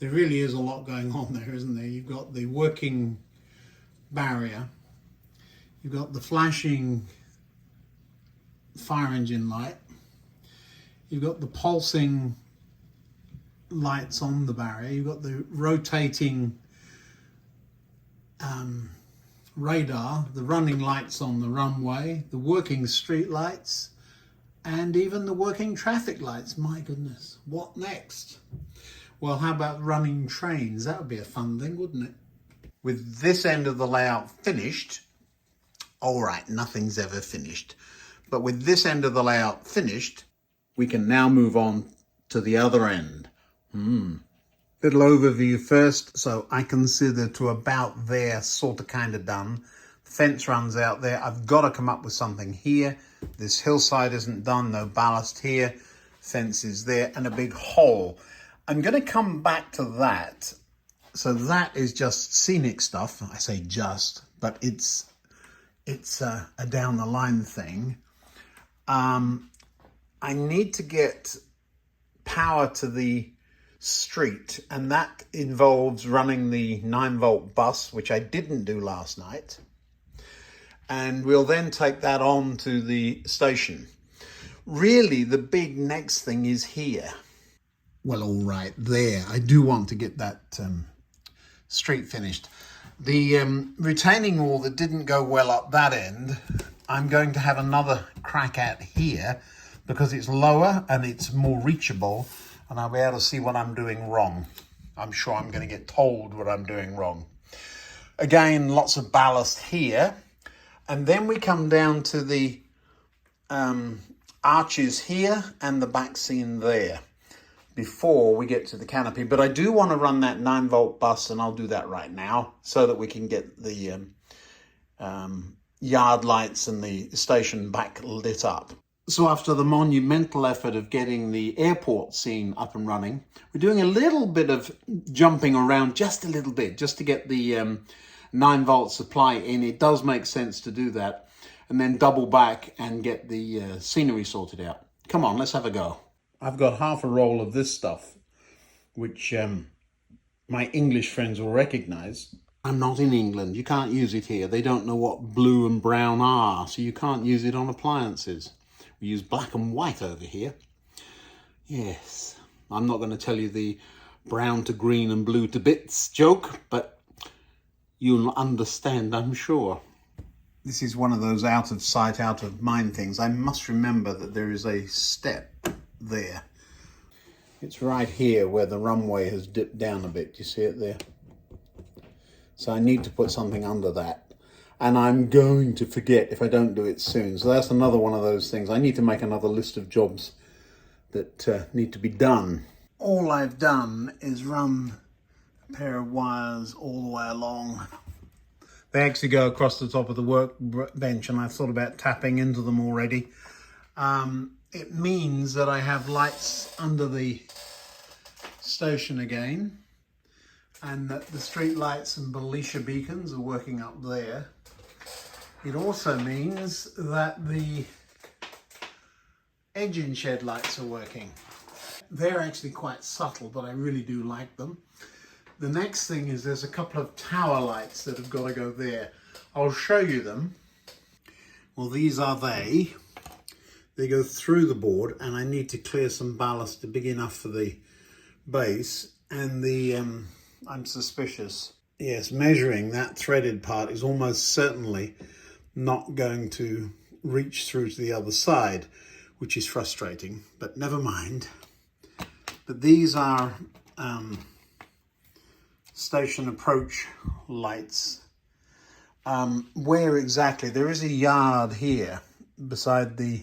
There really is a lot going on there, isn't there? You've got the working barrier, you've got the flashing fire engine light, you've got the pulsing lights on the barrier, you've got the rotating radar, the running lights on the runway, the working street lights, and even the working traffic lights. My goodness, what next? Well, how about running trains? That would be a fun thing, wouldn't it? With this end of the layout finished, all right, nothing's ever finished, but with this end of the layout finished, we can now move on to the other end. Little overview first. So I consider to about there, sort of kind of done. Fence runs out there. I've got to come up with something here. This hillside isn't done, no ballast here. Fence is there and a big hole. I'm going to come back to that. So that is just scenic stuff. I say just, but it's a down the line thing. I need to get power to the street, and that involves running the 9-volt bus, which I didn't do last night, and we'll then take that on to the station. Really, the big next thing is here. Well, all right, there. I do want to get that street finished. The retaining wall that didn't go well up that end, I'm going to have another crack at here because it's lower and it's more reachable, and I'll be able to see what I'm doing wrong. I'm sure I'm going to get told what I'm doing wrong. Again, lots of ballast here. And then we come down to the arches here and the back seam there before we get to the canopy. But I do want to run that 9-volt bus, and I'll do that right now so that we can get the yard lights and the station back lit up. So after the monumental effort of getting the airport scene up and running, we're doing a little bit of jumping around, just a little bit, just to get the 9-volt supply in. It does make sense to do that, and then double back and get the scenery sorted out. Come on, let's have a go. I've got half a roll of this stuff, which my English friends will recognize. I'm not in England. You can't use it here. They don't know what blue and brown are, so you can't use it on appliances. We use black and white over here. Yes, I'm not going to tell you the brown to green and blue to bits joke, but you'll understand, I'm sure. This is one of those out of sight, out of mind things. I must remember that there is a step there. It's right here where the runway has dipped down a bit. You see it there? So I need to put something under that. And I'm going to forget if I don't do it soon. So that's another one of those things. I need to make another list of jobs that need to be done. All I've done is run a pair of wires all the way along. They actually go across the top of the workbench, and I've thought about tapping into them already. It means that I have lights under the station again, and that the street lights and Belisha beacons are working up there. It also means that the engine shed lights are working. They're actually quite subtle, but I really do like them. The next thing is there's a couple of tower lights that have got to go there. I'll show you them. Well, these are they. They go through the board, and I need to clear some ballast to big enough for the base. And the I'm suspicious. Yes, measuring that threaded part is almost certainly not going to reach through to the other side, which is frustrating, but never mind. But these are station approach lights. Where exactly? There is a yard here beside the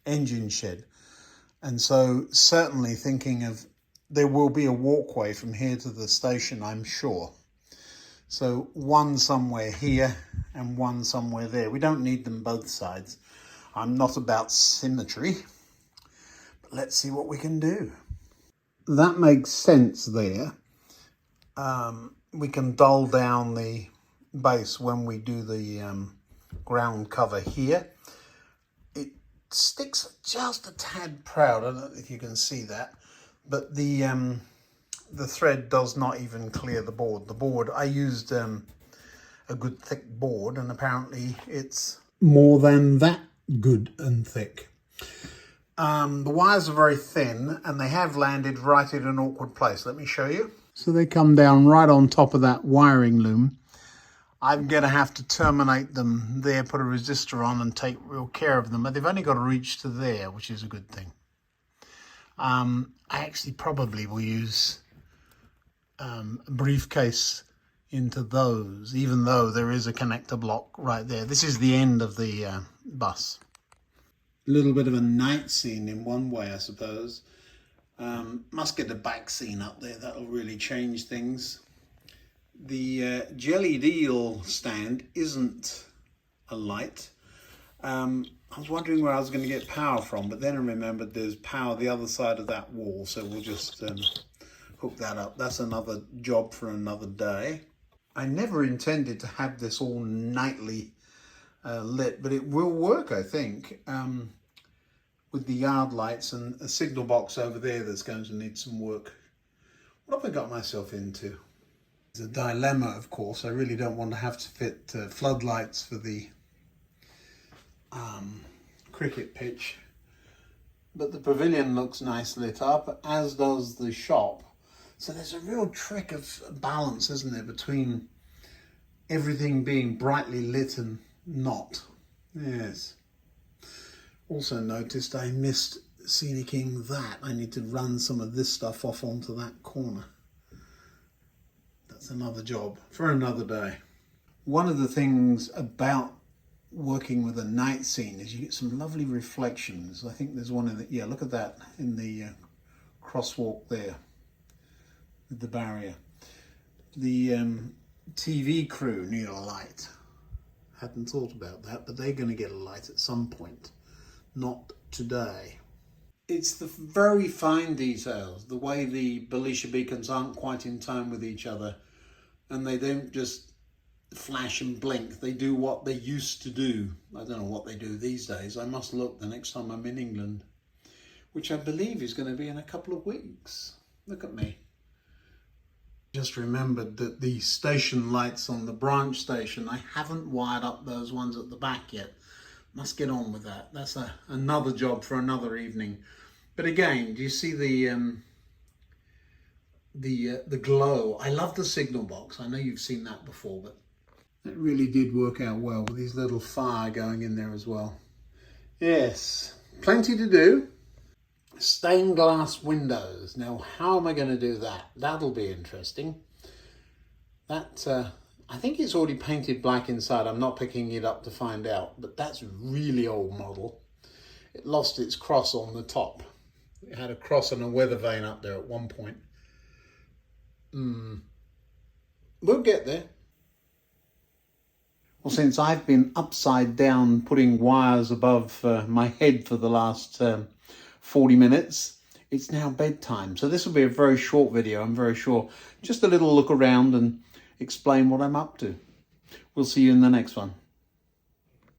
engine shed, and so certainly thinking of there will be a walkway from here to the station, I'm sure. So one somewhere here and one somewhere there. We don't need them both sides. I'm not about symmetry, but let's see what we can do. That makes sense there. We can dull down the base when we do the ground cover here. It sticks just a tad proud. I don't know if you can see that, but the thread does not even clear the board. The board, I used a good thick board, and apparently it's more than that good and thick. The wires are very thin, and they have landed right in an awkward place. Let me show you. So they come down right on top of that wiring loom. I'm going to have to terminate them there, put a resistor on and take real care of them. But they've only got to reach to there, which is a good thing. I actually probably will use a briefcase into those, even though there is a connector block right there. This is the end of the bus. A little bit of a night scene in one way, I suppose. Must get the back scene up there. That'll really change things. The jellied eel stand isn't a light. I was wondering where I was going to get power from, but then I remembered there's power the other side of that wall, so we'll just hook that up. That's another job for another day. I never intended to have this all nightly lit, but it will work, I think, with the yard lights and a signal box over there that's going to need some work. What have I got myself into? It's a dilemma, of course. I really don't want to have to fit floodlights for the cricket pitch, but the pavilion looks nice lit up, as does the shop. So there's a real trick of balance, isn't there, between everything being brightly lit and not. Yes. Also noticed I missed scenicking that. I need to run some of this stuff off onto that corner. That's another job for another day. One of the things about working with a night scene is you get some lovely reflections. I think there's one in the, yeah, look at that in the crosswalk there with the barrier. The TV crew need a light. Hadn't thought about that, but they're going to get a light at some point. Not today. It's the very fine details, the way the Belisha beacons aren't quite in time with each other, and they don't just flash and blink. They do what they used to do. I don't know what they do these days. I must look the next time I'm in England, which I believe is going to be in a couple of weeks. Look at me. Just remembered that the station lights on the branch station, I haven't wired up those ones at the back yet. Must get on with that. That's another job for another evening. But again, do you see the glow? I love the signal box. I know you've seen that before, but it really did work out well with these little fire going in there as well. Yes, plenty to do. Stained glass windows. Now, how am I going to do that? That'll be interesting. That I think it's already painted black inside. I'm not picking it up to find out, but that's a really old model. It lost its cross on the top. It had a cross and a weather vane up there at one point. We'll get there. Well, since I've been upside down putting wires above my head for the last 40 minutes, it's now bedtime. So this will be a very short video, I'm very sure. Just a little look around and explain what I'm up to. We'll see you in the next one.